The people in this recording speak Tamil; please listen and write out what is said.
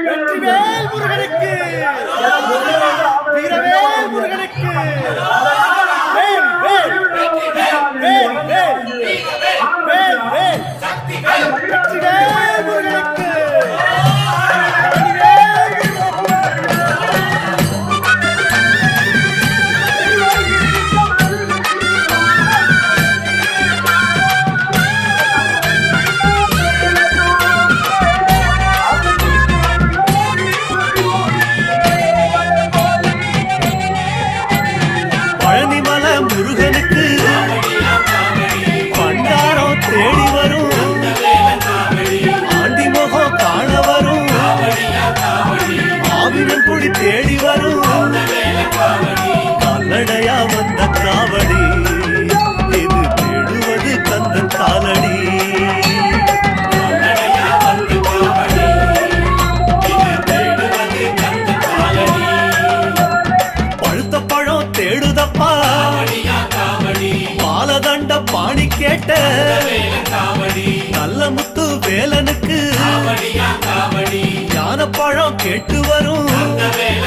வெற்றிவேல் முருகனுக்கு வீரவேல் முருகனுக்கு வேல் வேல் வேல் வேல் வேல் வேல் வெற்றிவேல் முருகனுக்கு முருகனுக்கு பண்டாரம் தேடி வரும் ஆண்டி முகம் காண வரும் ஆவினன் குடி தேடி வரும் கல்லடையா வந்த காவடி இது தேடுவது கந்தன் காலடி பழுத்த பழம் தேடுதப்பா பாலதண்ட பாணி கேட்ட நல்ல முத்து வேலனுக்கு ஞானப்பழம் கேட்டு வரும்